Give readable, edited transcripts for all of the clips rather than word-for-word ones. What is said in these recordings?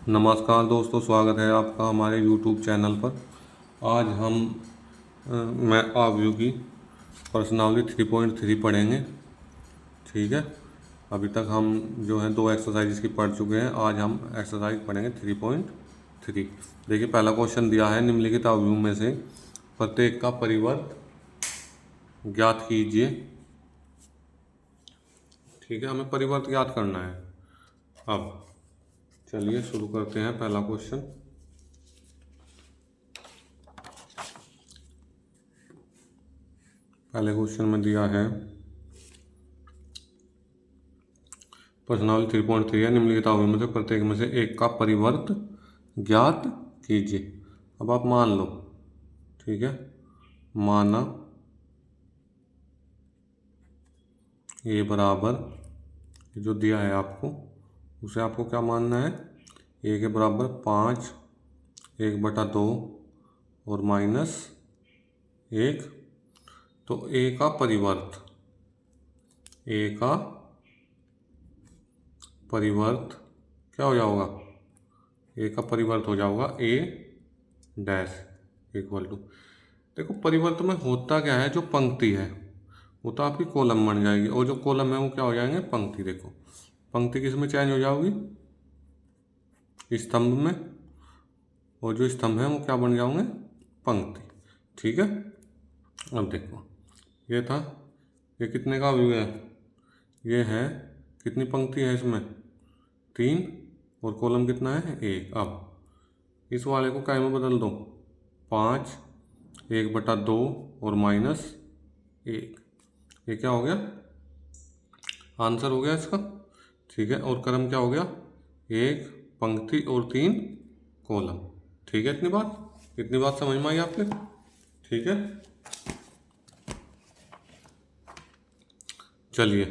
नमस्कार दोस्तों, स्वागत है आपका हमारे YouTube चैनल पर। आज हम मैं आव्यू की प्रश्नावली 3.3 पढ़ेंगे। ठीक है, अभी तक हम जो है 2 एक्सरसाइज की पढ़ चुके हैं। आज हम एक्सरसाइज पढ़ेंगे 3.3। देखिए, पहला क्वेश्चन दिया है, निम्नलिखित आव्यूह में से प्रत्येक का परिवर्त ज्ञात कीजिए। ठीक है, हमें परिवर्त ज्ञात करना है। अब चलिए शुरू करते हैं। पहला क्वेश्चन, पहले क्वेश्चन में दिया है प्रश्नावली 3.3 है, निम्नलिखित आव्यूह में से प्रत्येक में से एक का परिवर्त ज्ञात कीजिए। अब आप मान लो, ठीक है, माना ये बराबर जो दिया है आपको, उसे आपको क्या मानना है, ए के बराबर 5 1/2 और -1। तो ए का परिवर्त क्या हो जाएगा, ए का परिवर्त हो जाएगा ए डैश इक्वल टू, देखो परिवर्त में होता क्या है, जो पंक्ति है वो तो आपकी कॉलम बन जाएगी, और जो कॉलम है वो क्या हो जाएंगे, पंक्ति। देखो पंक्ति किस में चेंज हो जाएगी, स्तंभ में, और जो स्तंभ है वो क्या बन जाओगे, पंक्ति। ठीक है, अब देखो ये था, ये कितने का व्यू है, ये है, कितनी पंक्ति है इसमें, 3, और कॉलम कितना है, 1। अब इस वाले को क्या में बदल दो, 5 1/2 और -1। ये क्या हो गया, आंसर हो गया इसका। ठीक है, और क्रम क्या हो गया, 1 पंक्ति और 3 कॉलम। ठीक है, इतनी बात समझ में आई आपके। ठीक है, चलिए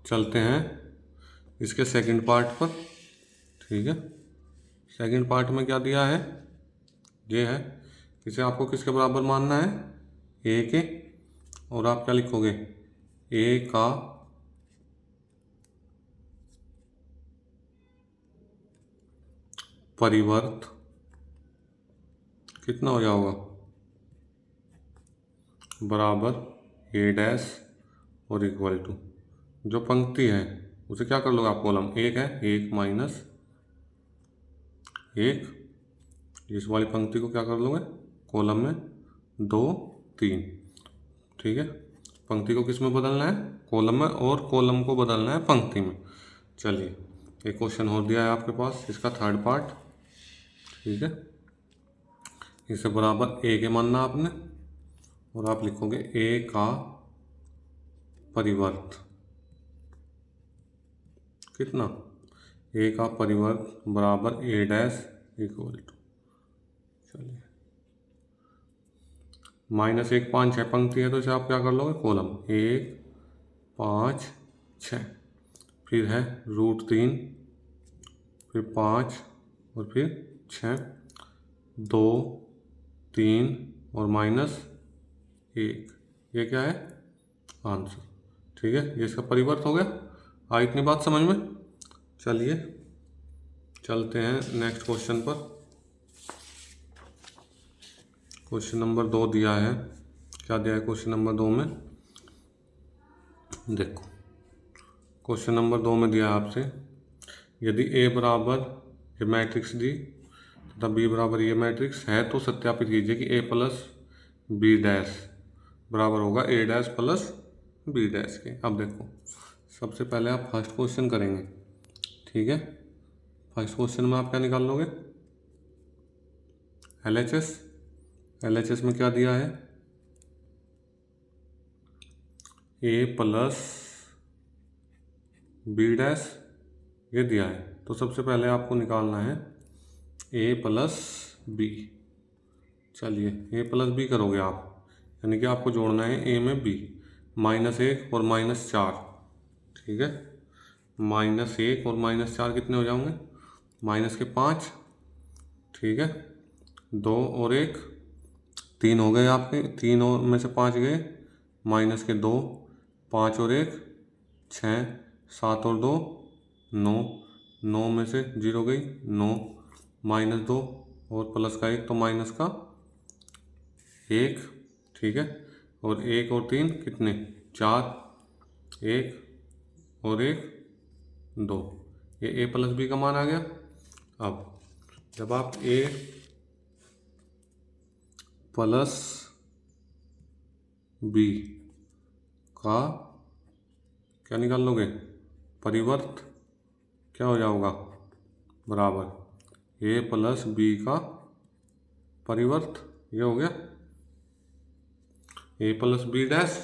चलते हैं इसके सेकंड पार्ट पर। ठीक है, सेकंड पार्ट में क्या दिया है, ये है, इसे आपको किसके बराबर मानना है, ए के, और आप क्या लिखोगे, ए का परिवर्त कितना हो जाएगा, बराबर ए डैश और इक्वल टू, जो पंक्ति है उसे क्या कर लोगे आप, कॉलम 1 है, 1 -1, इस वाली पंक्ति को क्या कर लोगे, कॉलम में 2 3। ठीक है, पंक्ति को किस में बदलना है, कॉलम में, और कॉलम को बदलना है पंक्ति में। चलिए एक क्वेश्चन और दिया है आपके पास, इसका थर्ड पार्ट। ठीक है, इसे बराबर ए के मानना आपने, और आप लिखोगे ए का परिवर्त कितना, ए का परिवर्त बराबर ए डैश इक्वल टू, चलिए -1 5 6 पंक्ति है, तो इसे आप क्या कर लोगे, कॉलम 1 5 6, फिर है √3, फिर 5 और फिर 6, 2 3 और -1, ये क्या है, आंसर। ठीक है, ये इसका परिवर्त हो गया। इतनी बात समझ में। चलिए चलते हैं नेक्स्ट क्वेश्चन पर। क्वेश्चन नंबर 2 दिया है, क्या दिया है क्वेश्चन नंबर 2 में, देखो क्वेश्चन नंबर 2 में दिया है आपसे, यदि ए बराबर ये मैट्रिक्स दी तथा बी बराबर ये मैट्रिक्स है, तो सत्यापित कीजिए कि ए प्लस बी डैश बराबर होगा ए डैश प्लस बी डैश के। अब देखो सबसे पहले आप फर्स्ट क्वेश्चन करेंगे। ठीक है, फर्स्ट क्वेश्चन में आप क्या निकाल लोगे, LHS में क्या दिया है, ए प्लस बी डैश ये दिया है, तो सबसे पहले आपको निकालना है ए प्लस बी। चलिए ए प्लस बी करोगे आप, यानी कि आपको जोड़ना है ए में बी, -1 और -4। ठीक है, -1 और -4 कितने हो जाओगे, -5। ठीक है, 2 और 1 3 हो गए आपके, 3 और में से 5 गए, -2, 5 और 1 6, 7 और 2 9, 9 में से 0 गई 9, -2 और प्लस का 1 तो माइनस का 1, ठीक है। और 1 और 3 कितने, 4, 1 और 1 2, ये a प्लस बी का मान आ गया। अब जब आप a प्लस बी का क्या निकाल लोगे, परिवर्त, क्या हो जाएगा, बराबर a प्लस बी का परिवर्त, ये हो गया a प्लस बी डैश।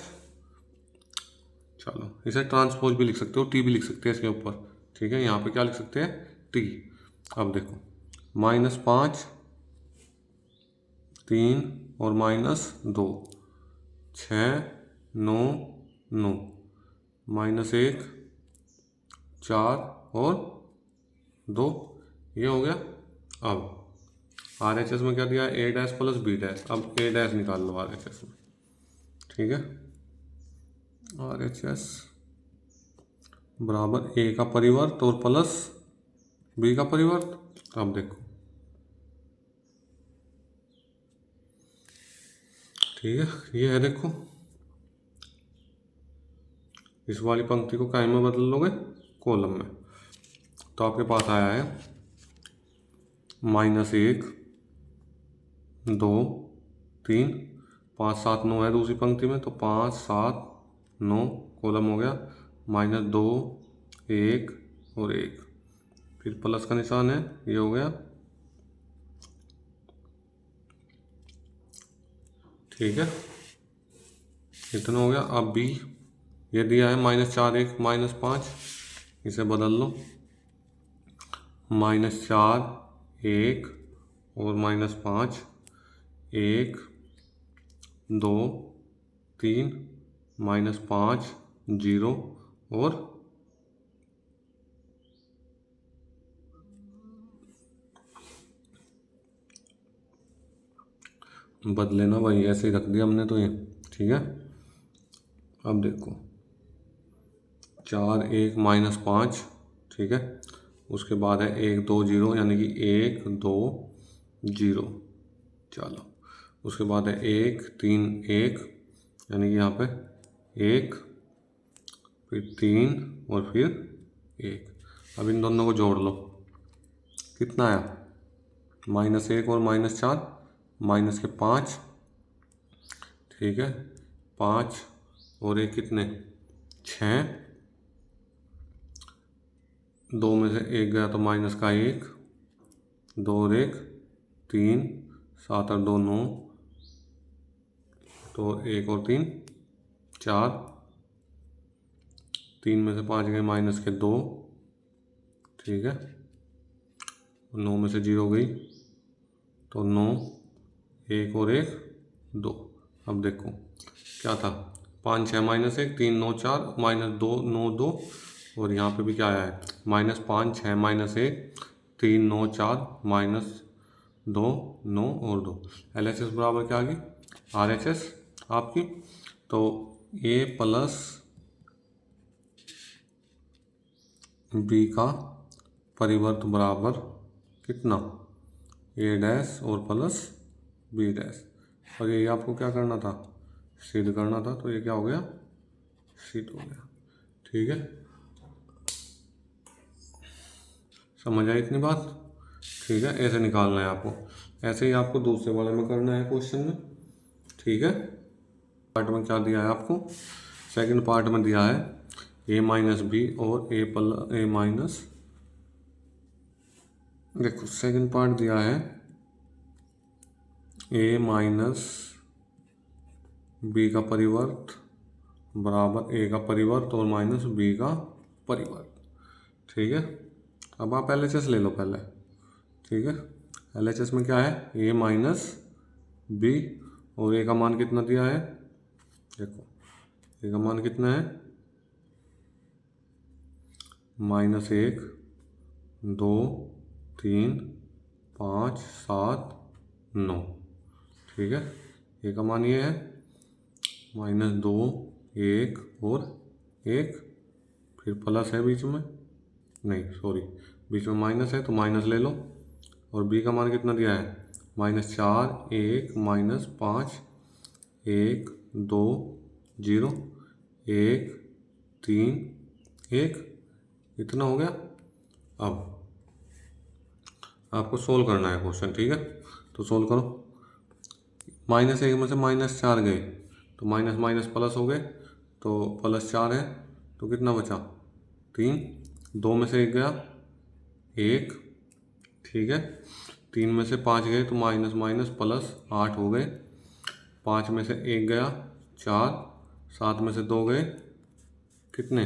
चलो इसे ट्रांसपोज भी लिख सकते हो, टी भी लिख सकते हैं इसके ऊपर, ठीक है। यहाँ पे क्या लिख सकते हैं, टी। अब देखो -5 3 और -2 6 9 9 -1 4 और 2, ये हो गया। अब RHS में क्या दिया है, a dash plus b dash. अब a डैश निकाल लो RHS में, ठीक है। RHS बराबर a का परिवर्त और प्लस b का परिवर्त। अब देखो, ठीक है, ये है, देखो इस वाली पंक्ति को काय में बदल लोगे, कॉलम में। तो आपके पास आया है -1 2 3 5 7 9 है दूसरी पंक्ति में, तो 5 7 9 कॉलम हो गया, -2 1 और 1, फिर प्लस का निशान है, ये हो गया, ठीक है, इतना हो गया। अब बी ये दिया है -4 1 -5, इसे बदल लो, -4 1 और -5 1 2 3 -5 0 और बदले ना भाई, ऐसे ही रख दिया हमने तो ये, ठीक है। अब देखो 4 1 -5, ठीक है, उसके बाद है 1 2 0, यानी कि 1 2 0। चलो उसके बाद है 1 3 1, यानी कि यहाँ पे 1 फिर 3 और फिर 1। अब इन दोनों को जोड़ लो, कितना आया, -1 और -4 माइनस के 5, ठीक है, 5 और 1 कितने, 6, 2 में से 1 गया तो माइनस का 1, 2 और 1 3, 7 और 2 9, तो 1 और 3 4, 3 में से 5 गए माइनस के 2, ठीक है, 9 में से 0 गई तो 9, 1 और 1 2। अब देखो क्या था, 5 6 -1 3 9 4 -2 9 2, और यहाँ पे भी क्या आया है, -5 6 -1 3 9 4 -2 9 और 2। LHS बराबर क्या आ गई, RHS आपकी, तो A प्लस बी का परिवर्त बराबर कितना, A डैश और प्लस बी डैश। और ये आपको क्या करना था, सिद्ध करना था, तो ये क्या हो गया, सिद्ध हो गया, ठीक है। समझ आई इतनी बात, ठीक है। ऐसे निकालना है आपको, ऐसे ही आपको दूसरे वाले में करना है क्वेश्चन में, ठीक है। पार्ट में क्या दिया है आपको, सेकंड पार्ट में दिया है a माइनस बी और a माइनस, देखो सेकंड पार्ट दिया है a माइनस बी का परिवर्त बराबर a का परिवर्त और माइनस b का परिवर्त, ठीक है। अब आप LHS ले लो पहले, ठीक है। LHS में क्या है, a माइनस बी और a का मान कितना दिया है, देखो a का मान कितना है, -1 2 3 5 7 9, ठीक है। a का मान ये है -2 1 और 1, फिर प्लस है बीच में, नहीं सॉरी, बीच में माइनस है तो माइनस ले लो। और बी का मान कितना दिया है, -4, 1, -5, 1, 2, 0, 1, 3, 1, इतना हो गया। अब आपको सोल्व करना है क्वेश्चन, ठीक है। तो सोल्व करो। -1 में से -4 गए तो माइनस माइनस प्लस हो गए, तो +4 है तो कितना बचा 3। 2 में से 1 गया 1, ठीक है। 3 में से 5 गए तो माइनस माइनस प्लस 8 हो गए। 5 में से 1 गया 4, 7 में से 2 गए कितने,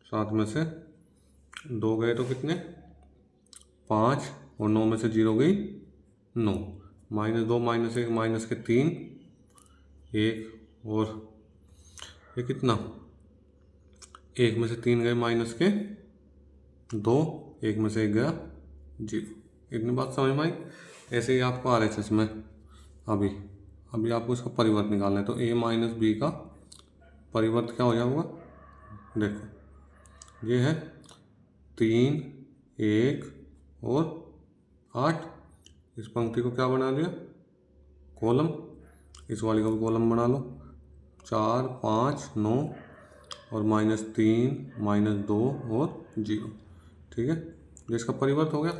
7 में से 2 गए तो कितने 5, और 9 में से 0 गई 9। -2 -1 माइनस के 3, 1 और ये कितना, 1 में से 3 गए माइनस के 2, 1 में से 1 गया 0। इतनी बात समझ में आई। ऐसे ही आपको RHS में अभी आपको इसका परिवर्त निकालना है। तो a माइनस बी का परिवर्त क्या हो जाएगा, देखो ये है 3, 1 और 8। इस पंक्ति को क्या बना लिया, कॉलम। इस वाली का भी कॉलम बना लो, 4, 5, 9 और -3, -2 और 0, ठीक है। ये इसका परिवर्त हो गया।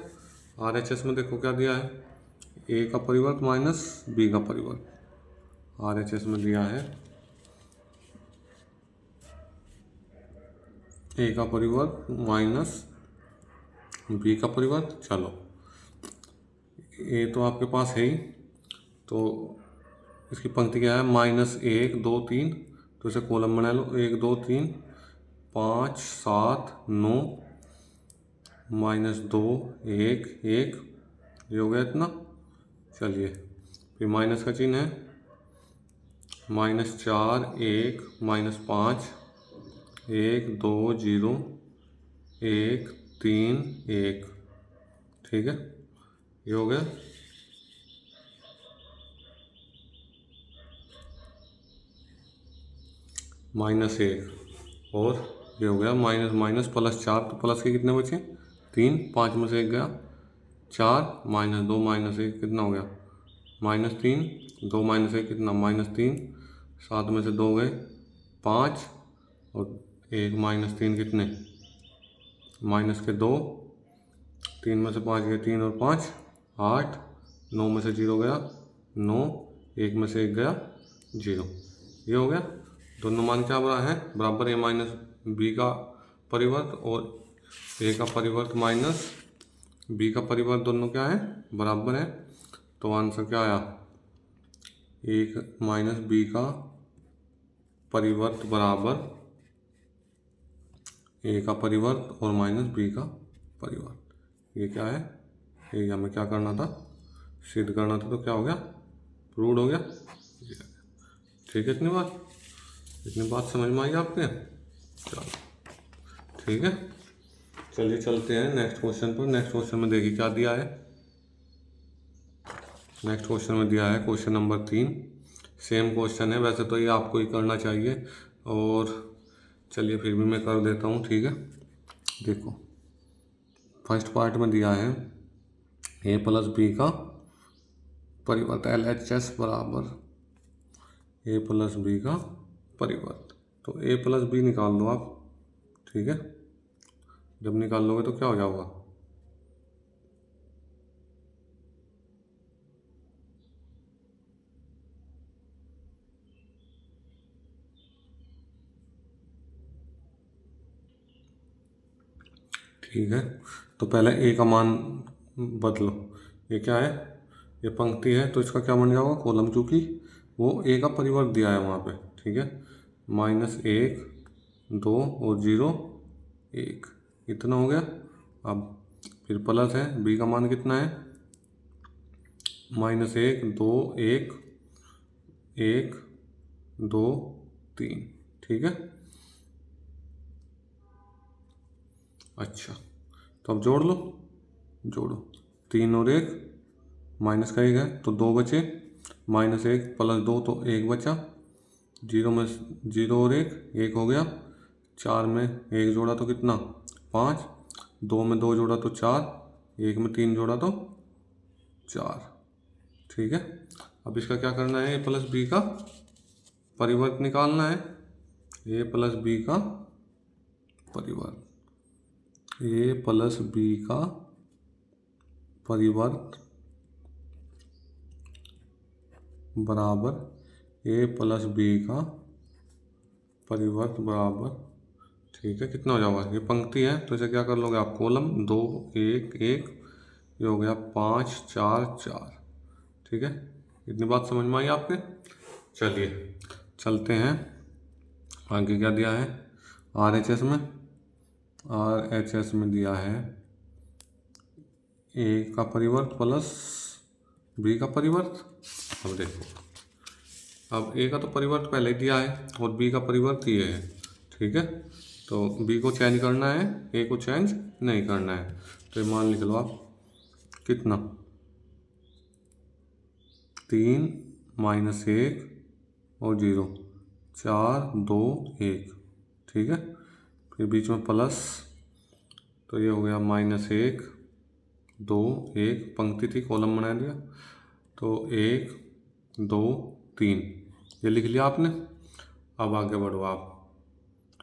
RHS में देखो क्या दिया है, a का परिवर्त माइनस b का परिवर्त। RHS में दिया है a का परिवर्त माइनस b का परिवर्त। चलो a तो आपके पास है ही, तो इसकी पंक्ति क्या है, -1, 2, 3, तो इसे कॉलम बना लो, 1, 2, 3, 5, 7, 9, -2, 1, 1, ये हो गया इतना। चलिए फिर माइनस का चिन्ह है, -4, 1, -5, 1, 2, 0, 1, 3, 1, ठीक है। ये हो गया। -1 और ये हो गया माइनस माइनस +4, तो प्लस के कितने बचे 3, 5 में से 1 गया 4, -2 -1 कितना हो गया -3, 2 -1 कितना -3, 7 में से 2 गए 5 और 1 -3 कितने माइनस के 2, 3 में से 5 गए 3 और 5 8, 9 में से 0 गया 9, 1 में से 1 गया 0। ये हो गया। दोनों मान क्या बराबर है, बराबर a माइनस बी का परिवर्त और a का परिवर्त माइनस b का परिवर्त, दोनों क्या है बराबर है। तो आंसर क्या आया, 1 माइनस b का परिवर्त बराबर a का परिवर्त और -b का परिवर्त। ये क्या है, ये हमें क्या करना था, सिद्ध करना था। तो क्या हो गया, प्रूव्ड हो गया। ठीक है, इतनी बात समझ में आई आपके। चलो ठीक है, चलिए चलते हैं नेक्स्ट क्वेश्चन पर। नेक्स्ट क्वेश्चन में देखिए क्या दिया है। नेक्स्ट क्वेश्चन में दिया है क्वेश्चन नंबर 3। सेम क्वेश्चन है, वैसे तो ये आपको ही करना चाहिए, और चलिए फिर भी मैं कर देता हूँ, ठीक है। देखो फर्स्ट पार्ट में दिया है a + b का परिवर्त, LHS बराबर a + b का परिवर्त। तो a + b निकाल दो आप, ठीक है। जब निकाल लोगे तो क्या हो जाएगा, ठीक है। तो पहले a का मान बदलो, ये क्या है, ये पंक्ति है तो इसका क्या बन जाएगा कॉलम, चूँकि वो a का परिवर्त दिया है वहाँ पे, ठीक है। -1, 2 और 0, 1, इतना हो गया। अब फिर प्लस है, b का मान कितना है -1, 2, 1, 1, 2, 3, ठीक है। अच्छा तो अब जोड़ लो, जोड़ो 3 और 1, माइनस का 1 है तो 2 बचे, -1 + 2 तो 1 बचा, 0 में 0 और 1 1 हो गया, 4 में 1 जोड़ा तो कितना 5, 2 में 2 जोड़ा तो 4, 1 में 3 जोड़ा तो 4। ठीक है, अब इसका क्या करना है, a प्लस बी का परिवर्त निकालना है। a प्लस बी का परिवर्त, a प्लस बी का परिवर्त बराबर a प्लस बी का परिवर्त बराबर, ठीक है, कितना हो जाएगा, ये पंक्ति है तो इसे क्या कर लोगे आप, कॉलम 2 1 1, ये हो गया 5 4 4। ठीक है, इतनी बात समझ में आई आपके। चलिए चलते हैं आगे, क्या दिया है RHS में, RHS में दिया है a का परिवर्त प्लस b का परिवर्त। अब देखो, अब a का तो परिवर्त पहले दिया है और b का परिवर्त ये है। ठीक है, तो b को चेंज करना है, a को चेंज नहीं करना है। तो ये मान लिख लो आप, कितना 3 -1 और 0, 4 2 1। ठीक है, फिर बीच में प्लस, तो ये हो गया -1 2 1, पंक्ति थी कॉलम बना दिया, तो 1 2 3, ये लिख लिया आपने। अब आगे बढ़ो आप,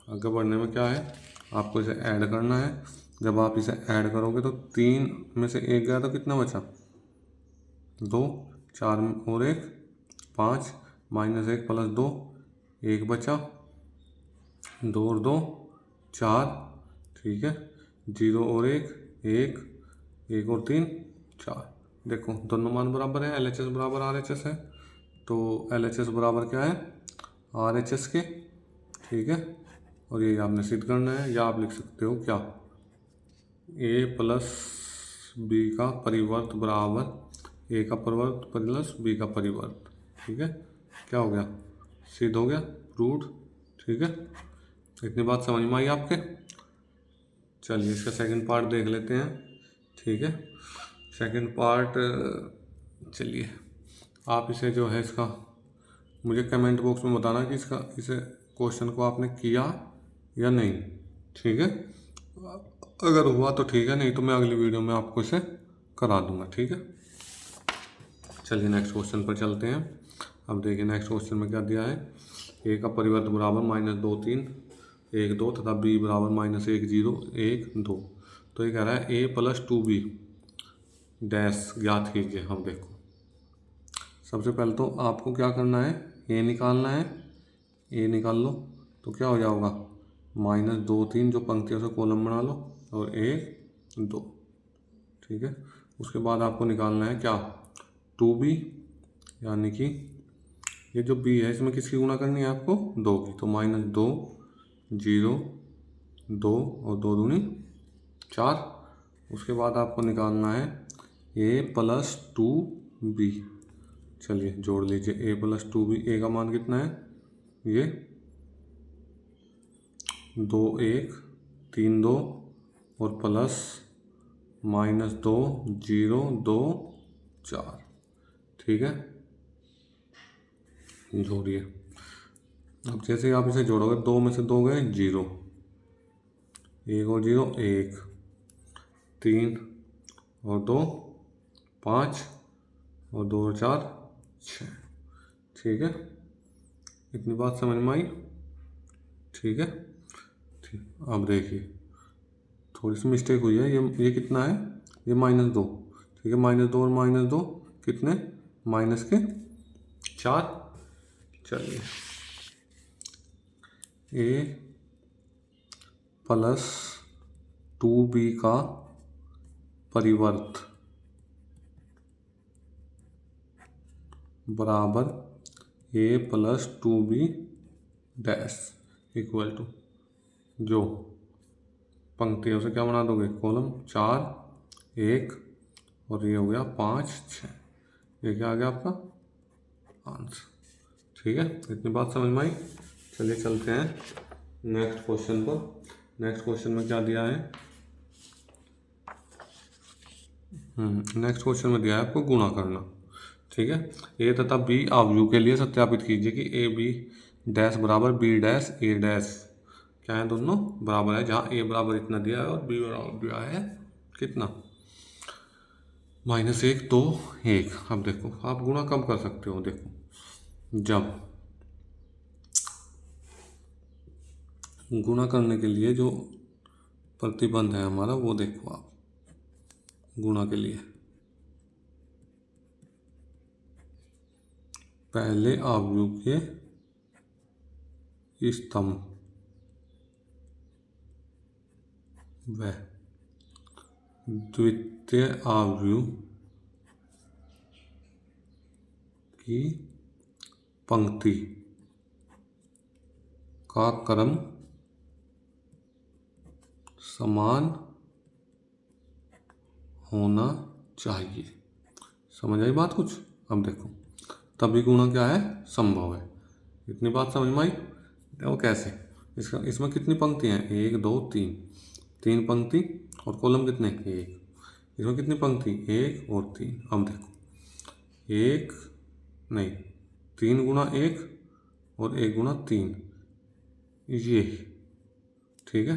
आगे बढ़ने में क्या है, आपको इसे ऐड करना है। जब आप इसे ऐड करोगे तो 3 में से 1 गया तो कितना बचा 2, 4 और 1 5, -1 प्लस 2 1 बचा, 2 और 2 4। ठीक है, 0 और 1 1, 1 और 3 4। देखो दोनों मान बराबर है, LHS बराबर RHS है, तो LHS बराबर क्या है RHS के। ठीक है, और ये आपने सिद्ध करना है, या आप लिख सकते हो क्या, a प्लस बी का परिवर्त बराबर a का परिवर्त प्लस b का परिवर्त। ठीक है, क्या हो गया, सिद्ध हो गया, प्रूव्ड। ठीक है, इतनी बात समझ में आई आपके। चलिए इसका सेकंड पार्ट देख लेते हैं। ठीक है, सेकंड पार्ट, चलिए आप इसे जो है इसका मुझे कमेंट बॉक्स में बताना कि इसे क्वेश्चन को आपने किया या नहीं। ठीक है, अगर हुआ तो ठीक है, नहीं तो मैं अगली वीडियो में आपको इसे करा दूंगा। ठीक है, चलिए नेक्स्ट क्वेश्चन पर चलते हैं। अब देखिए नेक्स्ट क्वेश्चन में क्या दिया है, a का परिवर्त बराबर -2 3 1 2 तथा b बराबर -1 0 1 2। तो ये कह रहा है a प्लस 2b डैश ज्ञात कीजिए। हम देखो, सबसे पहले तो आपको क्या करना है, a निकालना है, a निकाल लो तो क्या हो जाएगा -2 3, जो पंक्तियों से कॉलम बना लो, और 1 2। ठीक है, उसके बाद आपको निकालना है क्या 2b, यानी कि ये जो b है इसमें किसकी गुणा करनी है आपको 2 की, तो -2 0 2 और 2 दूनी 4। उसके बाद आपको निकालना है a प्लस 2b। चलिए जोड़ लीजिए, a प्लस 2b, a का मान कितना है, ये 2 1 3 2 और प्लस -2 0 2 4। ठीक है, जोड़िए। अब जैसे आप इसे जोड़ोगे, 2 में से 2 गए 0, 1 और 0 1, 3 और 2 5 और 2 और 4 6। ठीक है, इतनी बात समझ में आई। ठीक है, ठीक, अब देखिए थोड़ी सी मिस्टेक हुई है, ये कितना है, ये -2। ठीक है, -2 और -2 कितने, -4। चलिए a प्लस 2b का परिवर्त बराबर a plus 2b dash equal to, जो पंक्तियों से क्या बना दोगे, कॉलम 4 1 और ये हो गया 5 6। ये क्या आ गया आपका आंसर। ठीक है, इतनी बात समझ में आई। चलिए चलते हैं नेक्स्ट क्वेश्चन पर। नेक्स्ट क्वेश्चन में क्या दिया है, नेक्स्ट क्वेश्चन में दिया है आपको गुणा करना। ठीक है, ए तथा बी अवयव के लिए सत्यापित कीजिए कि ए बी डैश बराबर बी डैश ए डैश क्या है, दोनों बराबर है, जहाँ ए बराबर इतना दिया है और बी बराबर दिया है कितना, -1 2 1। अब देखो आप गुणा कब कर सकते हो, देखो जब गुणा करने के लिए जो प्रतिबंध है हमारा वो देखो आप, गुणा के लिए पहले अवयव के स्तंभ व द्वितीय अवयव की पंक्ति का क्रम समान होना चाहिए। समझ आई बात कुछ। अब देखो तभी गुणा क्या है, संभव है। इतनी बात समझ में आई। देखो कैसे, इसमें कितनी पंक्ति हैं, 1 2 3, 3 पंक्ति और कॉलम कितने, 1। इसमें कितनी पंक्ति, 1 और 3। अब देखो 1 नहीं, 3 गुणा 1 और 1 गुणा 3, ये ठीक है।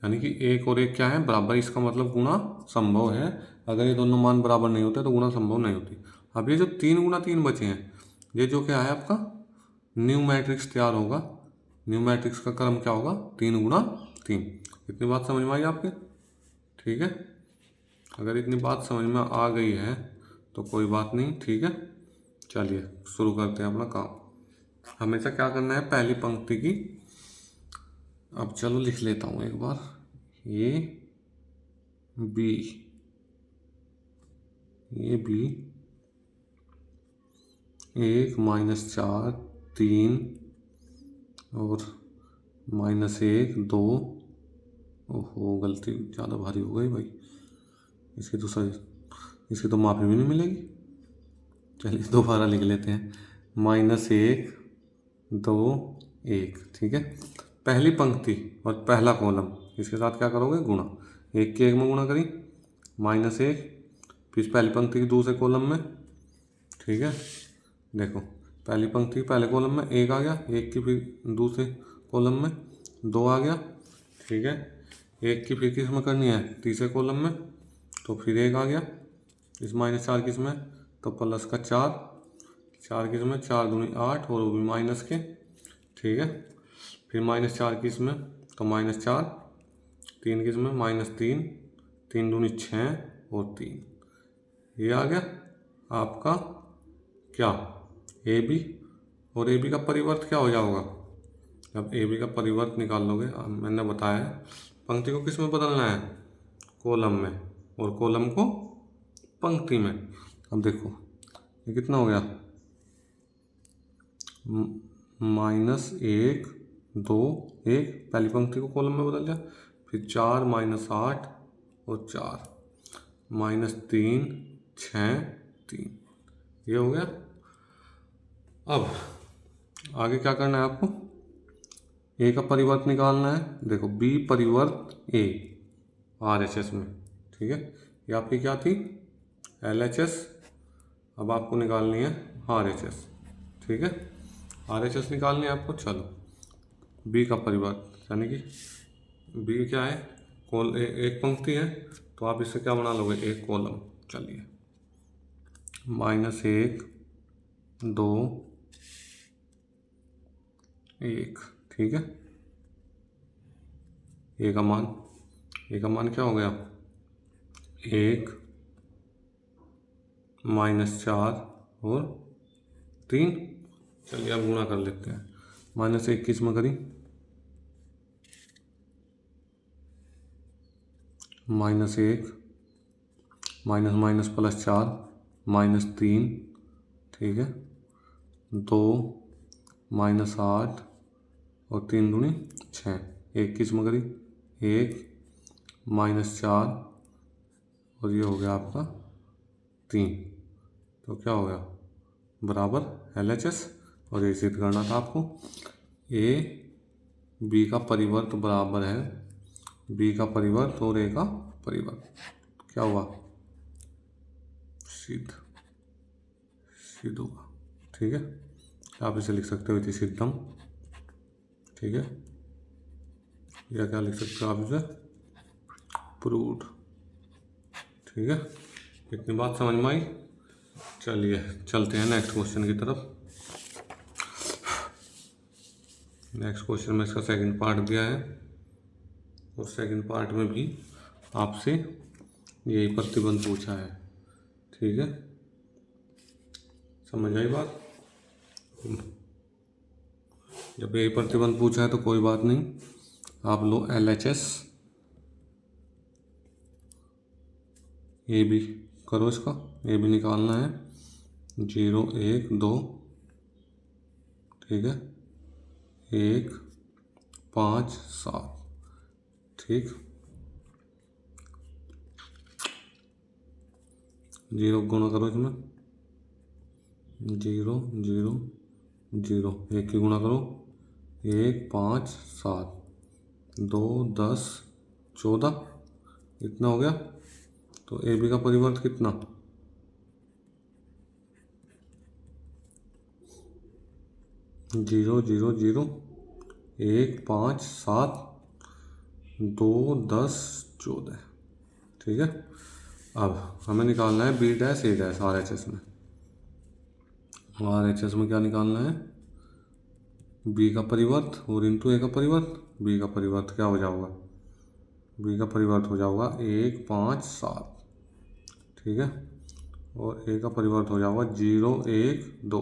यानी कि 1 और 1 क्या है, बराबर। इसका मतलब गुणा संभव है। अगर ये दोनों मान बराबर नहीं होते तो गुणा संभव नहीं होती। अब ये जो 3 गुणा 3 बचे हैं, ये जो क्या है आपका न्यू मैट्रिक्स तैयार होगा। न्यू मैट्रिक्स का क्रम क्या होगा, 3 गुणा 3। इतनी बात समझ में आई आपके, ठीक है। अगर इतनी बात समझ में आ गई है तो कोई बात नहीं, ठीक है। चलिए शुरू करते हैं अपना काम। हमेशा क्या करना है, पहली पंक्ति की, अब चलो लिख लेता हूँ एक बार, ये बी, ये बी 1 -4 3 और -1 2। ओहो गलती ज़्यादा भारी हो गई भाई, इसकी तो सही, इसकी तो माफ़ी भी नहीं मिलेगी। चलिए दोबारा लिख लेते हैं, -1 2 1, ठीक है। पहली पंक्ति और पहला कॉलम, इसके साथ क्या करोगे, गुणा। 1 के 1 में गुणा करी, -1, फिर पहली पंक्ति की दूसरे कॉलम में, ठीक है। देखो पहली पंक्ति पहले कॉलम में 1 आ गया, 1 की फिर दूसरे कॉलम में 2 आ गया, ठीक है। 1 की फिर किस में करनी है, तीसरे कॉलम में, तो फिर 1 आ गया। इस -4 किस में, तो प्लस का 4, 4 किस में, 4 दूनी 8 और वो भी माइनस के, ठीक है। फिर -4 किस में, तो -4, 3 किस में, -3, 3 दूनी 6 और 3, ये आ गया आपका क्या, ए बी। और ए बी का परिवर्त क्या हो जाएगा, जब ए बी का परिवर्त निकाल लोगे, मैंने बताया है पंक्ति को किस में बदलना है, कॉलम में, और कॉलम को पंक्ति में। अब देखो ये कितना हो गया, -1 2 1, पहली पंक्ति को कॉलम में बदल दिया, फिर 4 -8 और 4 -3 6 3, ये हो गया। अब आगे क्या करना है आपको, ए का परिवर्त निकालना है। देखो बी परिवर्त ए RHS में, ठीक है। ये आपकी क्या थी, LHS। अब आपको निकालनी है RHS, ठीक है। RHS निकालनी है आपको। चलो बी का परिवर्त, यानी कि बी क्या है, एक पंक्ति है, तो आप इससे क्या बना लोगे, एक कॉलम। चलिए -1 2 1, ठीक है। ए का मान क्या हो गया, 1 -4 और 3। चलिए अब गुणा कर लेते हैं। -1 किस में करी, -1 +4 -3, ठीक है। 2 -8 और 3 दूनी 6, 1 किस में करी, 1 -4 और ये हो गया आपका 3, तो क्या हो गया, बराबर LHS। और ये सिद्ध करना था आपको, ए बी का परिवर्त बराबर है बी का परिवर्त और ए का परिवर्त, क्या हुआ, सिद्ध होगा, ठीक है। आप इसे लिख सकते हो इति सिद्धम, ठीक है। या क्या लिख सकते हो आप इसे, प्रूव्ड। ठीक है, इतनी बात समझ में आई। चलिए चलते हैं नेक्स्ट क्वेश्चन की तरफ। नेक्स्ट क्वेश्चन में इसका सेकंड पार्ट दिया है और सेकंड पार्ट में भी आपसे यही प्रतिबंध पूछा है। ठीक है, समझ आई बात। जब यही प्रतिबंध पूछा है तो कोई बात नहीं, आप लो LHS, ये भी करो, इसका ये भी निकालना है 0 1 2। ठीक है, 1 5 7। ठीक, 0 गुणा करो इसमें, 0 0 0। 1 की गुणा करो, 1 5 7, 2 10 14, इतना हो गया। तो AB का परिवर्त कितना, 0 0 0 1 5 7 2 10 14। ठीक है, अब हमें निकालना है B dash A dash RHS में। RHS में क्या निकालना है, B का परिवर्त और इंटू A का परिवर्त। B का परिवर्त क्या हो जाएगा, B का परिवर्त हो जाएगा 1 5 7। ठीक है, और A का परिवर्त हो जाएगा 0 1 2।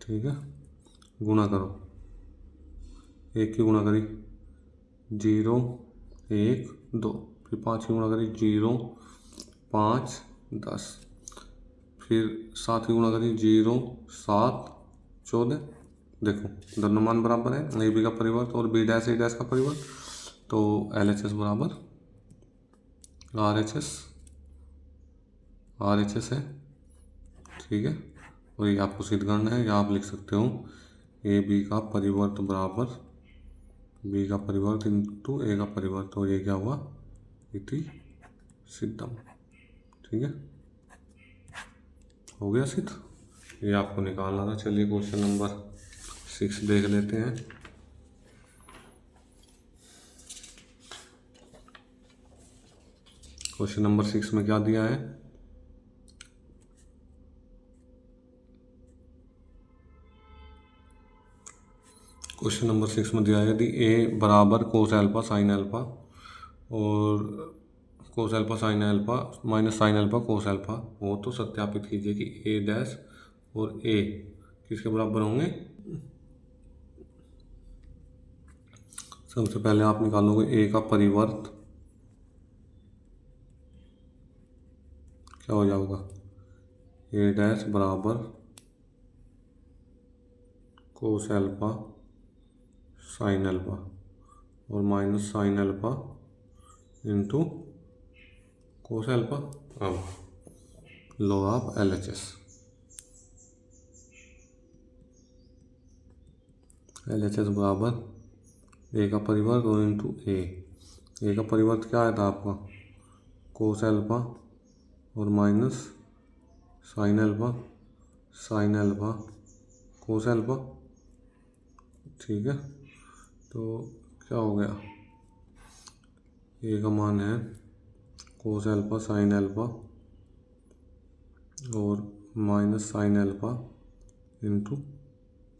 ठीक है, गुणा करो, 1 की गुणा करी 0 1 2, फिर 5 की गुणा करी 0 5 10, फिर 7 की गुणा करी 0 7 14। देखो दोनों मान बराबर है, AB का परिवर्त और B डैश A डैश का परिवर्त, तो LHS बराबर RHS है। ठीक है, और ये आपको सिद्ध करना है, या आप लिख सकते हो AB का परिवर्त बराबर B का परिवर्त इंटू A का परिवर्त, तो ये क्या हुआ, इति सिद्धम। ठीक है, हो गया सिद्ध। ये आपको निकालना था। चलिए क्वेश्चन नंबर 6 देख लेते हैं। क्वेश्चन नंबर 6 में क्या दिया है, क्वेश्चन नंबर 6 में दिया है यदि A बराबर कोस एल्फा साइन एल्फा और कोस alpha sine alpha minus sine alpha cos alpha हो, तो सत्यापित कीजिए कि A डैश और A किसके बराबर होंगे। सबसे पहले आप निकालोगे A का परिवर्त, क्या हो जाएगा, A डैश बराबर कोस एल्फा साइन एल्फा और minus sine alpha into cos alpha. अब लो आप LHS, LHS बराबर A का परिवर्त और इंटू A का परिवर्त क्या आया था आपका, कोस एल्फा और minus sine alpha cos alpha. ठीक है, तो क्या हो गया, A का मान है कोस एल्फा साइन एल्फा और minus sine alpha into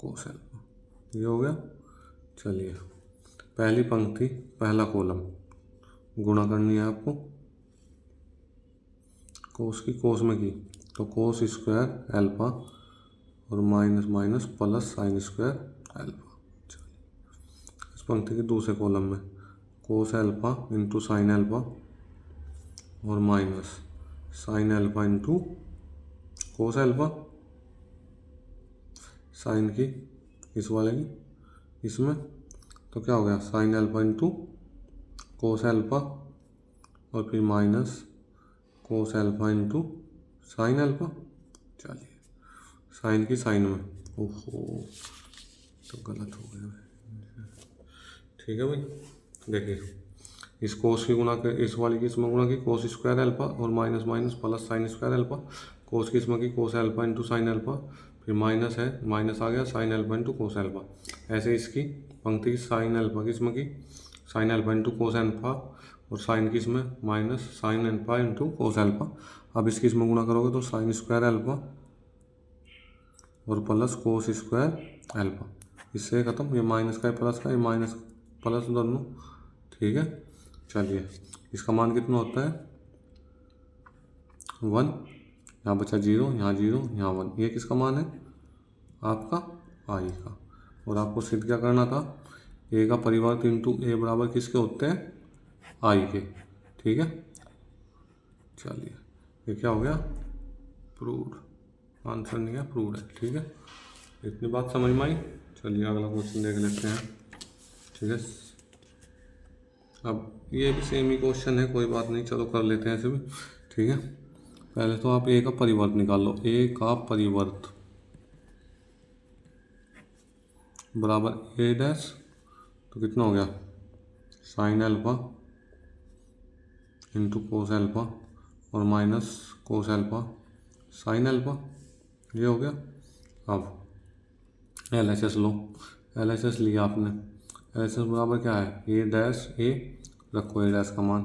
cos alpha, ये हो गया। चलिए पहली पंक्ति पहला कॉलम गुणा करनी है आपको, कोस की कोस में की तो कोस स्क्वायर एल्फा और minus minus plus sine square alpha. इस पंक्ति के दूसरे कॉलम में cos alpha into sine alpha और minus sine alpha into cos alpha. Sine की इस वाले की इसमें, तो क्या हो गया, sine alpha into cos alpha और फिर minus cos alpha into sine alpha. चलिए साइन की साइन में, ओहो तो गलत हो गया। ठीक है भाई, देखिए इस कोस की गुणा कर, इस वाली की इसमें गुणा की कोस स्क्वायर एल्फा और minus minus plus sine square alpha, cos की इसमें की cos alpha into sine alpha, फिर माइनस है, माइनस आ गया sine alpha into cos alpha. ऐसे इसकी पंक्ति की साइन अल्फा किसमें की sine alpha into cos alpha, और साइन किसमें minus sine alpha into cos alpha. अब इसकी इसमें गुणा करोगे तो साइन स्क्वायर अल्फा और प्लस कोस स्क्वायर अल्फा, इससे ख़त्म। ये माइनस का है प्लस का, ये माइनस प्लस दोनों, ठीक है। चलिए इसका मान कितना होता है 1, यहाँ बचा 0, यहाँ 0, यहाँ 1। ये किसका मान है आपका आई का। और आपको सिद्ध क्या करना था, ए का परिवर्त इंटू ए बराबर किसके होते हैं आई के, ठीक है। चलिए ये क्या हो गया प्रूव्ड, आंसर नहीं है प्रूव्ड है, ठीक है। इतनी बात समझ में आई। चलिए अगला क्वेश्चन देख लेते हैं, ठीक है। अब ये भी सेम ही क्वेश्चन है, कोई बात नहीं, चलो कर लेते हैं ऐसे भी, ठीक है। पहले तो आप ए का परिवर्त निकाल लो। ए का परिवर्त बराबर ए डैश, तो कितना हो गया sine alpha into cos alpha और minus cos alpha sine alpha, ये हो गया। अब एल एच एस लो, एल एच एस लिया आपने। एल एच एस बराबर क्या है ए डैश ए, रखो ए डैश का मान।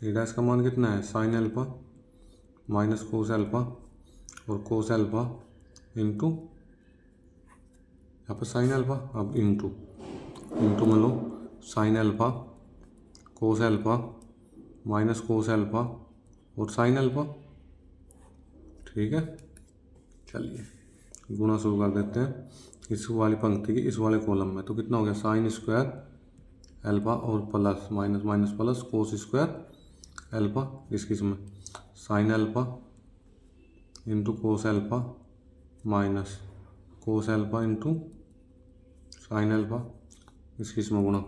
ए डैश का मान कितना है sine alpha minus cos alpha और कोस अल्फा इंटू यहाँ पर साइन अल्फा, अब इंटू इंटू में लो sine alpha cos alpha minus cos alpha और साइन अल्फा, ठीक है। चलिए गुणा शुरू कर देते हैं इस वाली पंक्ति की इस वाले कॉलम में। तो कितना हो गया साइन स्क्वायर अल्फा और plus minus minus plus cos square alpha, इसमें sine alpha into cos alpha minus cos alpha into sine alpha, इसमें गुणा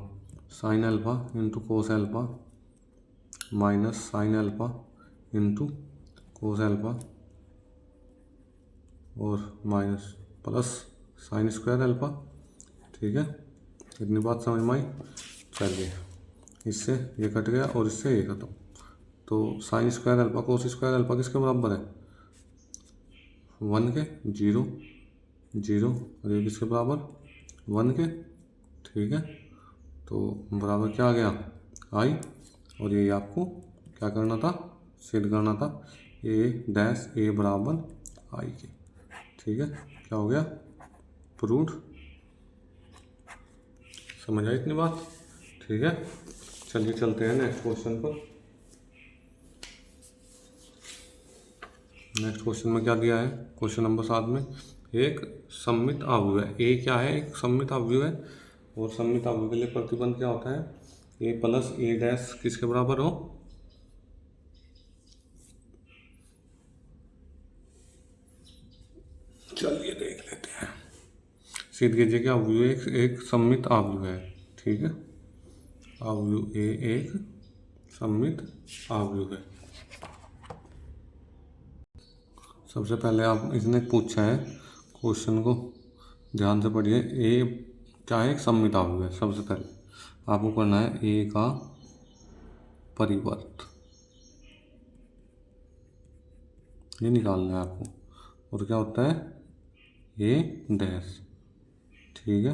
sine alpha into cos alpha minus sine alpha into cos alpha और minus plus sine square alpha, ठीक है। इतनी बात समझ में आई। चलिए इससे ये कट गया और इससे ये खत्म। तो sine square alpha cos square alpha किसके बराबर है 1 के, 0 0, और ये किसके बराबर 1 के, ठीक है। तो बराबर क्या आ गया आई, और ये आपको क्या करना था सिद्ध करना था ए डैश ए बराबर आई के, ठीक है। क्या हो गया प्रूव्ड, समझ आई इतनी बात, ठीक है। चलिए चलते हैं नेक्स्ट क्वेश्चन पर। नेक्स्ट क्वेश्चन में क्या दिया है, क्वेश्चन नंबर 7 में एक सममित अवयव है। ए क्या है एक सममित अवयव है, और सममित अवयव के लिए प्रतिबंध क्या होता है ए प्लस ए डैश किसके बराबर हो, चलिए देख लेते हैं। सिद्ध कीजिए कि अवयव एक सममित अवयव है, ठीक है। अवयव ए एक सममित अवयव है। सबसे पहले आप इसने पूछा है, क्वेश्चन को ध्यान से पढ़िए। ए क्या है एक सममित अवयव है। सबसे पहले आपको करना है ए का परिवर्त, ये निकालना है आपको। और क्या होता है ए डैश, ठीक है।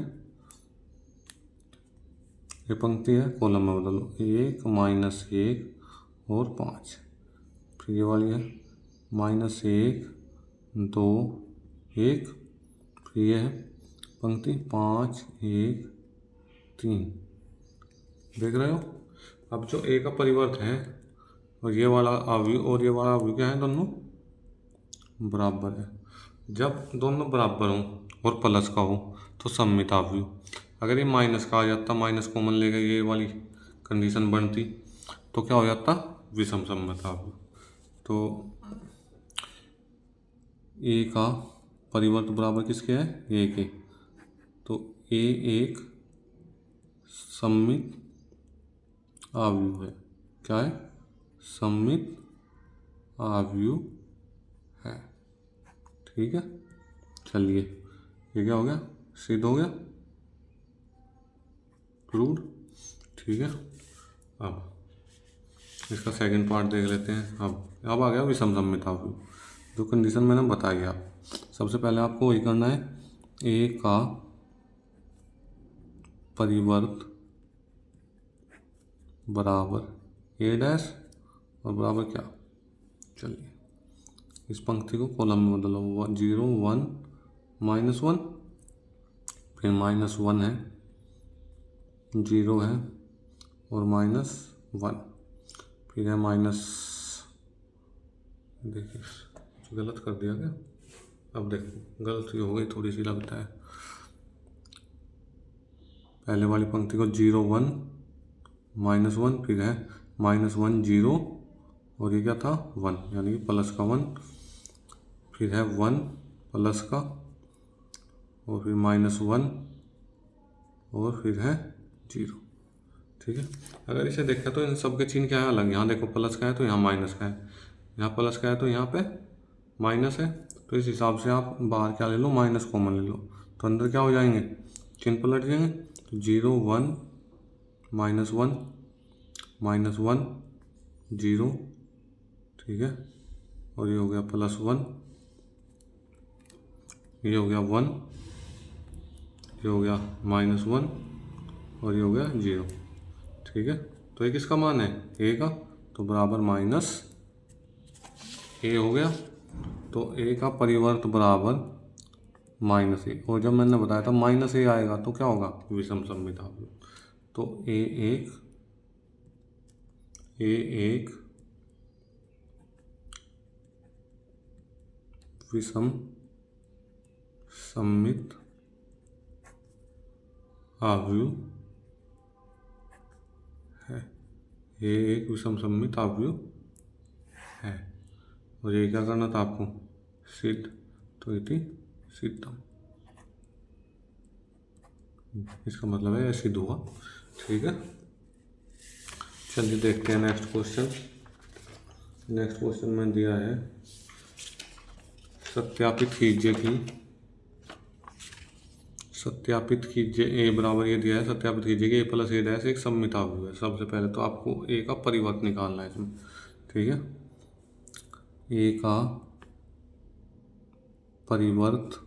ये पंक्ति है कॉलम में बदलो 1 माइनस 1 और 5, फिर ये वाली है माइनस 1 2 1, फिर ये है पंक्ति 5 1 3, देख रहे हो। अब जो ए का परिवर्त है और ये वाला अवयव और ये वाला अवयव क्या है दोनों बराबर है। जब दोनों बराबर हों और प्लस का हो तो सममित अवयव। अगर ये माइनस का आ जाता, माइनस कॉमन लेकर ये वाली कंडीशन बनती तो क्या हो जाता विषम सममित अवयव। तो ए का परिवर्त बराबर किसके है ए के, तो ए एक सममित अवयव है। क्या है सममित अवयव है, ठीक है। चलिए ये क्या हो गया सिद्ध हो गया प्रूव्ड, ठीक है। अब इसका सेकंड पार्ट देख लेते हैं। अब आ गया विषम सममित अवयव, जो कंडीशन मैंने बताई आप। सबसे पहले आपको वही करना है, ए का परिवर्त बराबर ए डैश और बराबर क्या, चलिए इस पंक्ति को कॉलम में बदलो, 0 1 -1, फिर -1 है, 0 है और -1, फिर है माइनस, देखिए कुछ गलत कर दिया क्या, अब देखो गलती हो गई थोड़ी सी लगता है। पहले वाली पंक्ति को 0 1 -1, फिर है -1 0 और ये क्या था 1, यानी कि प्लस का 1, फिर है 1 प्लस का और फिर -1 और फिर है 0। ठीक है, अगर इसे देखा तो इन सब के चिन्ह क्या है अलग, यहाँ देखो प्लस का है तो यहाँ माइनस का है, यहाँ प्लस का है तो यहाँ पे माइनस है, तो इस हिसाब से आप बाहर क्या ले लो, माइनस कॉमन ले लो, तो अंदर क्या हो जाएंगे, चिन्ह पलट जाएंगे, तो 0 1 -1 -1 0, ठीक है, और ये हो गया +1, ये हो गया 1, ये हो गया -1 और ये हो गया 0। ठीक है, तो ये किसका मान है, ए का, तो बराबर माइनस ए हो गया, तो ए का परिवर्त बराबर -a, और जब मैंने बताया था -a आएगा तो क्या होगा, विषम सममित आव्यूह, तो ए एक विषम सममित आव्यूह है, ये एक विषम सममित आव्यूह है, और ये क्या करना था आपको, सिद्ध, तो इति सिद्धम, इसका मतलब है ये सिद्ध हुआ। ठीक है, चलिए देखते हैं नेक्स्ट क्वेश्चन। नेक्स्ट क्वेश्चन में दिया है सत्यापित कीजिए ए बराबर, ये दिया है सत्यापित कीजिए कि a + a डैश एक सममित आव्यूह है। सबसे पहले तो आपको a का परिवर्त निकालना है इसमें। ठीक है, a का परिवर्त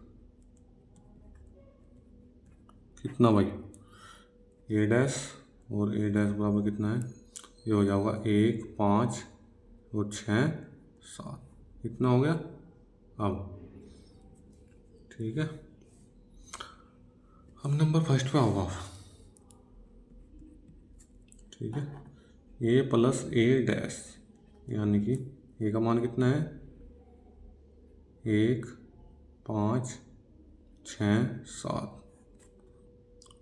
कितना भाई, a डैश और a डैश बराबर कितना है, ये हो जाएगा 1 5 और 6 7, इतना हो गया। अब ठीक है, अब नंबर फर्स्ट पे होगा। ठीक है, a + a डैश, यानी कि a का मान कितना है, 1 5 6 7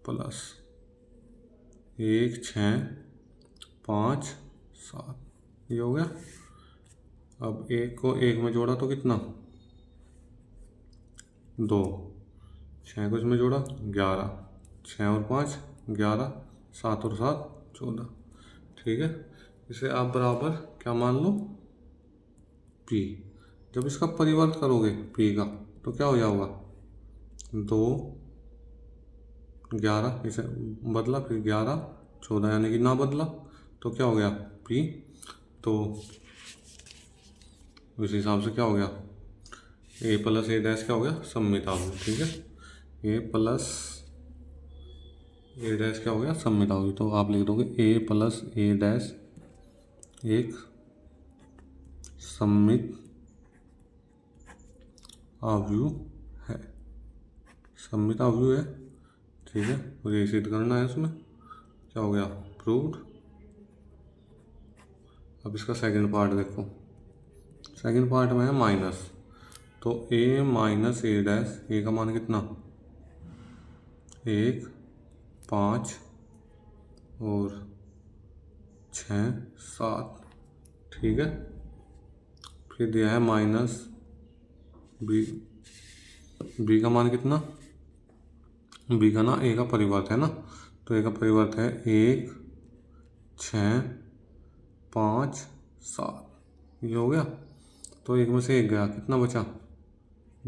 प्लस 1 6 5 7, ये हो गया। अब 1 को 1 में जोड़ा तो कितना, 2, 6 को इसमें जोड़ा 11, 6 और 5 11, 7 और 7 14। ठीक है, इसे आप बराबर क्या मान लो, p। जब इसका परिवर्त करोगे p का तो क्या हो जाएगा, 2 11, इसे बदला फिर 11 14, यानी कि ना बदला तो क्या हो गया p, तो उस हिसाब से क्या हो गया, a + a डैश क्या हो गया, सममित आव्यूह। ठीक है, a + a डैश क्या हो गया, सममित आव्यूह, तो आप लिख दोगे a + a डैश एक सममित आव्यूह है, सममित आव्यूह है। ठीक है, और ये सिद्ध करना है, उसमें क्या हो गया, प्रूव्ड। अब इसका सेकंड पार्ट देखो, सेकंड पार्ट में है माइनस, तो a - a डैश, a का मान कितना, 1 5 और 6 7। ठीक है, फिर दिया है माइनस b का मान कितना, b का ना a का परिवर्त है ना, तो a का परिवर्त है 1 6 5 7, ये हो गया। तो 1 में से 1 गया, कितना बचा,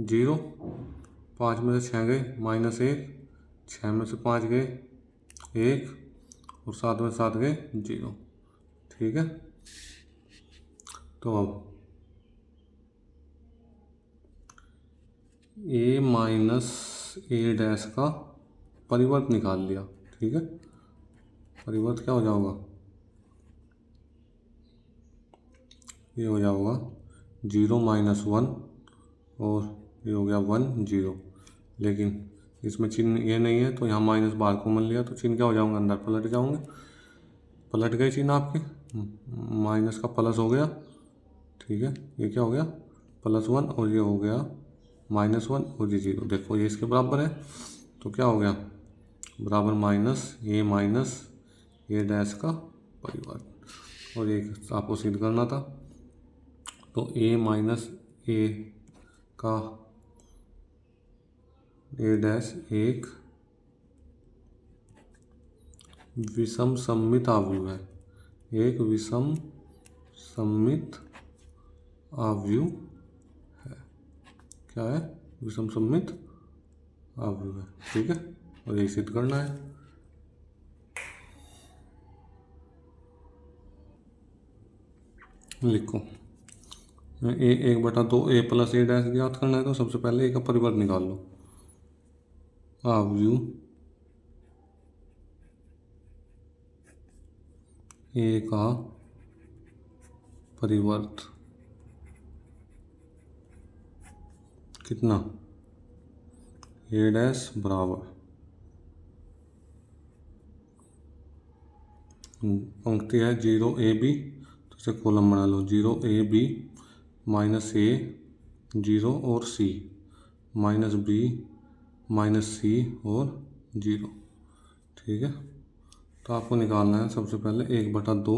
0, 5 में से 6 गए -1, 6 में से 5 गए 1 और 7 में 7 गए 0। ठीक है, तो अब ए माइनस ए डैश का परिवर्त निकाल लिया। ठीक है, परिवर्त क्या हो जाएगा, ये हो जाएगा 0 माइनस 1 और ये हो गया 1 0। लेकिन इसमें चिन्ह ये नहीं है तो यहाँ माइनस बाहर कॉमन लिया तो चिन्ह क्या हो जाऊंगे, अंदर पलट जाऊंगे। पलट गए चिन्ह आपके, माइनस का प्लस हो गया। ठीक है, ये क्या हो गया +1 और ये हो गया -1 और ये 0। देखो ये इसके बराबर है तो क्या हो गया, बराबर माइनस ए डैश का परिवर्त। और ये आपको सिद्ध करना था। तो ए माइनस ए का ए डैश एक विषम सममित आव्यूह है, एक विषम सममित आव्यूह है। क्या है, विषम सममित आव्यूह है। ठीक है, और यही सिद्ध करना है। लिखो ए 1/2 ए प्लस ए डैश ज्ञात करना है तो सबसे पहले ए का परिवर्त निकाल लो। आव्यूह ए का परिवर्त कितना, ए डैश बराबर पंक्ति है 0 ए बी, तो इसे कॉलम बना लो 0 ए बी माइनस ए 0 और सी माइनस बी माइनस सी और 0। ठीक है, तो आपको निकालना है सबसे पहले 1/2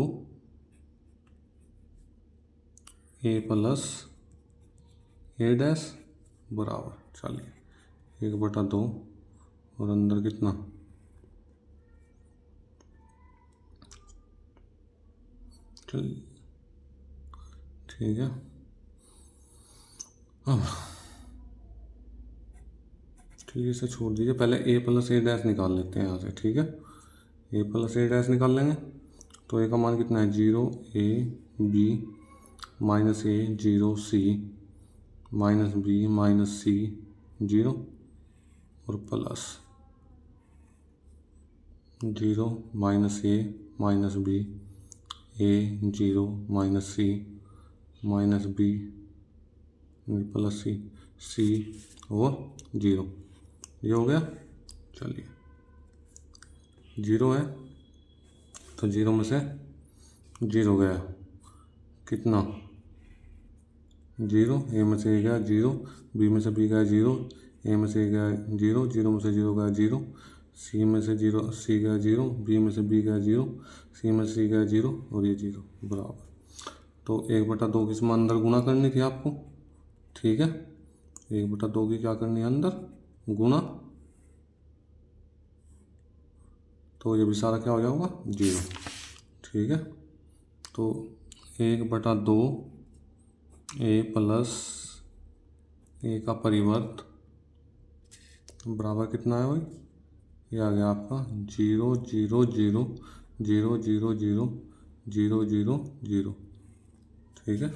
ए प्लस ए डैश बराबर, चलिए 1/2 और अंदर कितना, चलिए ठीक है। अब ठीक है, इसे छोड़ दीजिए, पहले ए प्लस ए डैश निकाल लेते हैं यहाँ से। ठीक है, ए प्लस ए डैश निकाल लेंगे तो ए का मान कितना है 0 A B minus A 0 C minus B minus C 0 और plus 0 minus A minus B A 0 minus C minus B plus C C और 0। ये हो गया। चलिए 0 है तो 0 में से 0 गया, कितना 0, ए में से ए गया 0, बी में से बी गया 0, ए में से ए गया 0, 0 में से 0 गया 0, सी में से 0 सी गया 0, बी में से बी गया 0, सी में से सी गया 0 और ये 0 बराबर। तो 1/2 की इसमें अंदर गुणा करनी थी आपको। ठीक है, 1/2 की क्या करनी है, अंदर गुणा, तो ये भी सारा क्या हो जाएगा 0। ठीक है, तो 1/2 ए प्लस ए का परिवर्त बराबर कितना है भाई, ये आ गया आपका 0 0 0 0 0 0 0 0 0। ठीक है,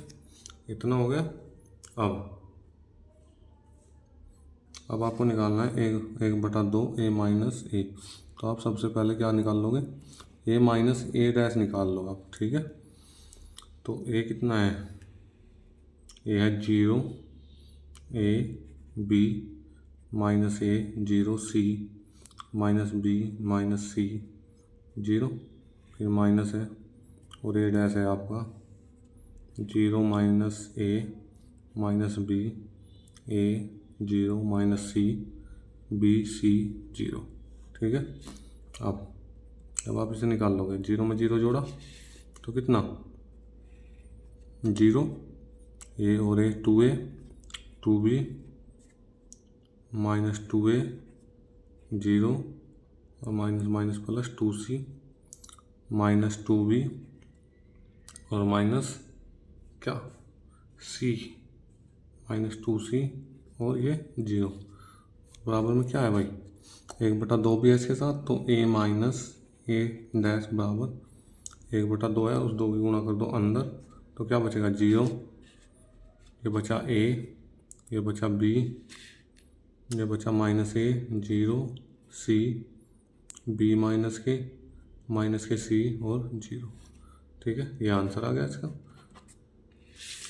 इतना हो गया। अब आपको निकालना है 1/2 ए माइनस ए। तो आप सबसे पहले क्या निकाल लोगे, ए माइनस ए डैश निकाल लो आप। ठीक है, तो ए कितना है, ए है 0 A B minus A 0 C minus B minus C 0, फिर माइनस है और ए डैश है आपका 0 minus A minus B A 0 minus C B C 0। ठीक है, अब आप इसे निकाल लोगे, 0 में 0 जोड़ा तो कितना 0 ए और ए 2a 2b माइनस 2a 0 और minus minus plus 2c minus 2b और माइनस क्या c माइनस 2c और ये 0 बराबर में क्या है भाई 1/2 भी है इसके साथ, तो a माइनस ए डैश बराबर 1/2 है, उस 2 की गुणा कर दो अंदर, तो क्या बचेगा 0, ये बचा a, ये बचा b ये बचा -a 0 c b -k c और 0। ठीक है, ये आंसर आ गया इसका,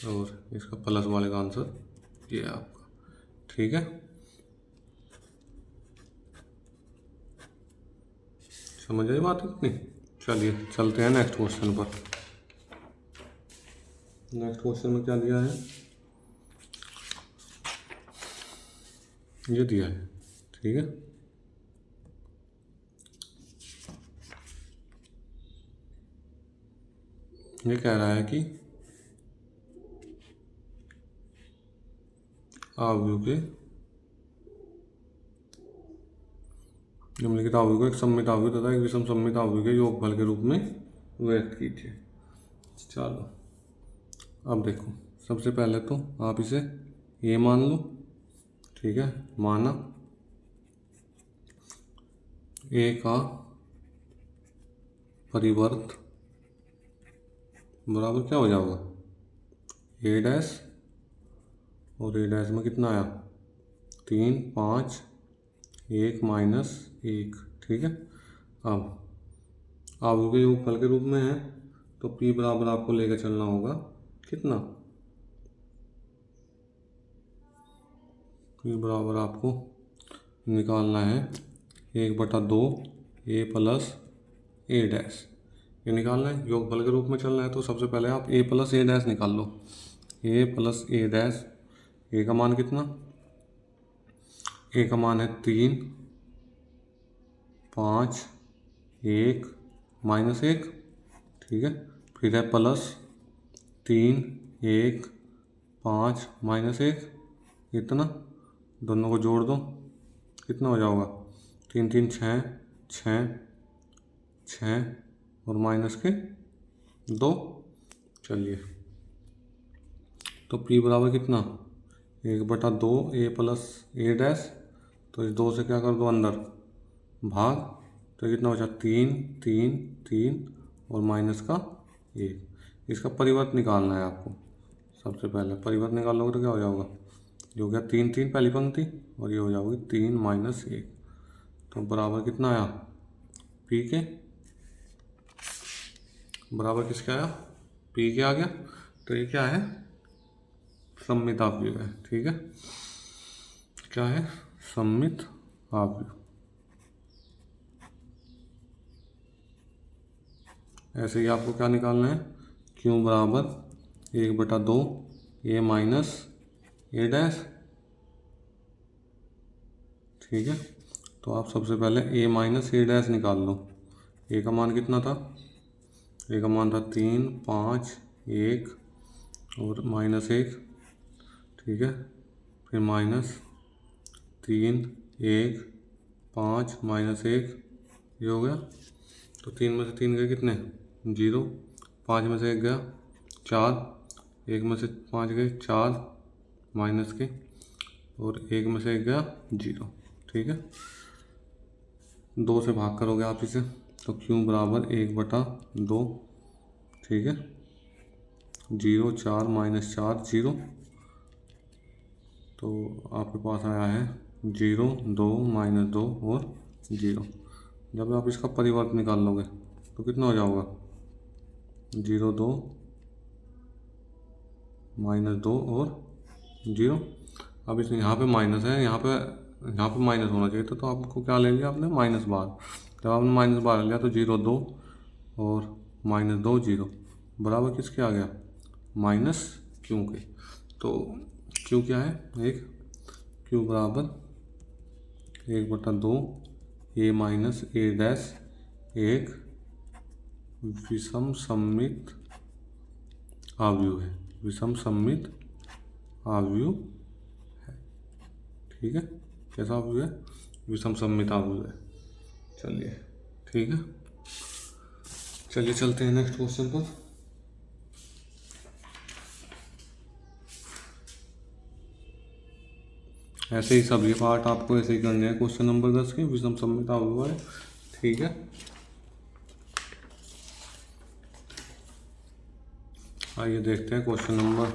और इसका प्लस वाले का आंसर ये है आपका। ठीक है, समझ आई बात इतनी? चलिए चलते हैं नेक्स्ट क्वेश्चन पर। नेक्स्ट क्वेश्चन में क्या दिया है, ये दिया है। ठीक है, ये कह रहा है कि आव्यूह के निम्नलिखित आव्यूह को एक सममित आव्यूह तथा एक विषम सममित आव्यूह के योगफल के रूप में व्यक्त कीजिए। चलो अब देखो, सबसे पहले तो आप इसे ए मान लो। ठीक है, माना ए का परिवर्त बराबर क्या हो जाएगा, ए डैश, और ए डैश में कितना आया 3 5 1 -1। ठीक है, अब आव्यूह के योगफल के रूप में है तो p बराबर आपको लेकर चलना होगा कितना, p बराबर आपको निकालना है 1/2 a प्लस ए डैश, ये निकालना है। योगफल के रूप में चलना है तो सबसे पहले आप a प्लस ए डैश निकाल लो। a प्लस ए डैश, ए का मान कितना, ए का मान है 3 5 1 -1। ठीक है, फिर है प्लस 3 1 5 -1, इतना, दोनों को जोड़ दो कितना हो जाएगा 3 3 6 6 6 और -2। चलिए, तो p बराबर कितना 1/2 a प्लस ए डैश, तो इस 2 से क्या कर दो अंदर भाग, तो कितना बचा 3 3 3 और -1। इसका परिवर्त निकालना है आपको। सबसे पहले परिवर्त निकालोगे तो क्या हो जाएगा, जो गया 3 3 पहली पंक्ति, और ये हो जाएगी 3 -1, तो बराबर कितना आया p के, बराबर किसके आया p के आ गया। तो ये क्या है, सममित आव्यूह है। ठीक है, क्या है, सममित आव्यूह। ऐसे ही आपको क्या निकालना है, q बराबर 1/2 a माइनस ए डैश। ठीक है, तो आप सबसे पहले a माइनस ए डैश निकाल लो। a का मान कितना था, a का मान था 3 5 1 और -1। ठीक है, फिर -3 1 5 -1, ये हो गया। तो 3 में से 3 गए कितने 0, 5 में से 1 गया 4, 1 में से 5 गए 4 माइनस के, और 1 में से 1 गया 0। ठीक है, 2 से भाग करोगे आप इसे, तो q बराबर 1/2। ठीक है, 0 4 -4 0, तो आपके पास आया है 0 2 -2 और 0। जब आप इसका परिवर्त निकाल लोगे तो कितना हो जाएगा 0 2 -2 और 0। अब इस यहाँ पे माइनस है, यहाँ पे माइनस होना चाहिए था, तो आपको क्या ले लिया आपने माइनस बार। जब आपने माइनस बार ले लिया तो 0 2 और -2 0 बराबर किसके आ गया -q के। तो q क्या है, एक q बराबर 1/2 a माइनस ए डैश एक विषम सममित आव्यूह है, विषम सममित आव्यूह है। ठीक है, कैसा आव्यूह है, विषम सममित आव्यूह है। चलिए ठीक है, चलिए चलते हैं नेक्स्ट क्वेश्चन पर। ऐसे ही सब ये पार्ट आपको ऐसे ही करने हैं। क्वेश्चन नंबर 10 के विषम सममित आव्यूह है। ठीक है, आइए देखते हैं क्वेश्चन नंबर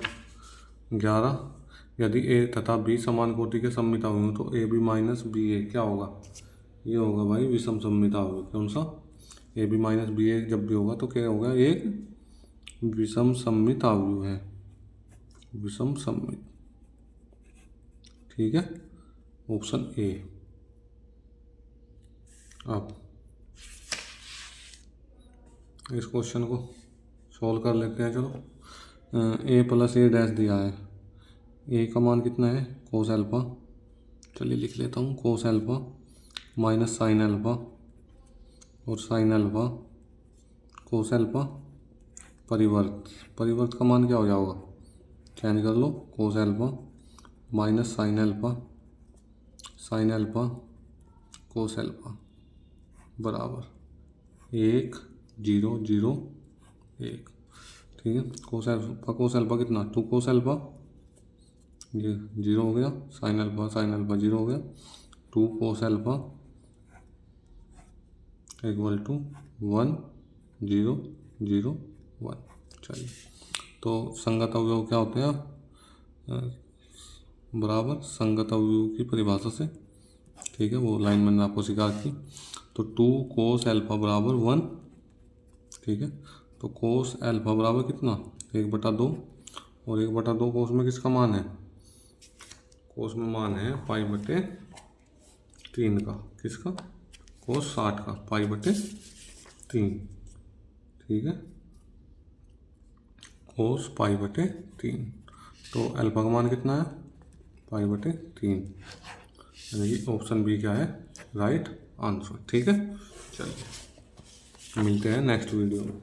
11। यदि ए तथा बी समान कोटि के सममिताव्यु हों तो ए बी माइनस बी ए क्या होगा? ये होगा भाई विषम सममिताव्यु। कौन सा? ए बी माइनस बी ए जब भी होगा तो क्या होगा? एक विषम सममिताव्यु है, विषम सममित। ठीक है, ऑप्शन ए। अब इस क्वेश्चन को सॉल्व कर लेते हैं। चलो, ए प्लस ए डैश दिया है। ए का मान कितना है? Cos alpha. चलिए लिख लेता हूँ, cos alpha minus sine alpha और साइन एल्फा कोस एल्फा परिवर्त का मान क्या हो जाएगा? चेंज कर लो, cos alpha minus sine alpha cos alpha बराबर 1 0 0 1। ठीक है, कोस एल्फा कितना? 2 कोस एल्फा, ये 0 हो गया, साइन एल्फा 0 हो गया, 2 कोस एल्फा इक्वल टू 1 0 0 1। चलिए, तो संगत अवयव क्या होते हैं? बराबर संगत अवयव की परिभाषा से। ठीक है, वो लाइन मैंने आपको सिखा दी। तो 2 कोस एल्फा बराबर 1। ठीक है, तो कोस एल्फा बराबर कितना? 1/2, और 1/2 कोस में किसका मान है? कोस में मान है π/3 का। किसका? कोस 60 का, π/3। ठीक है, कोस π/3। तो एल्फा का मान कितना है? π/3, यानी कि ऑप्शन बी क्या है? Right answer. ठीक है, चलिए मिलते हैं नेक्स्ट वीडियो में।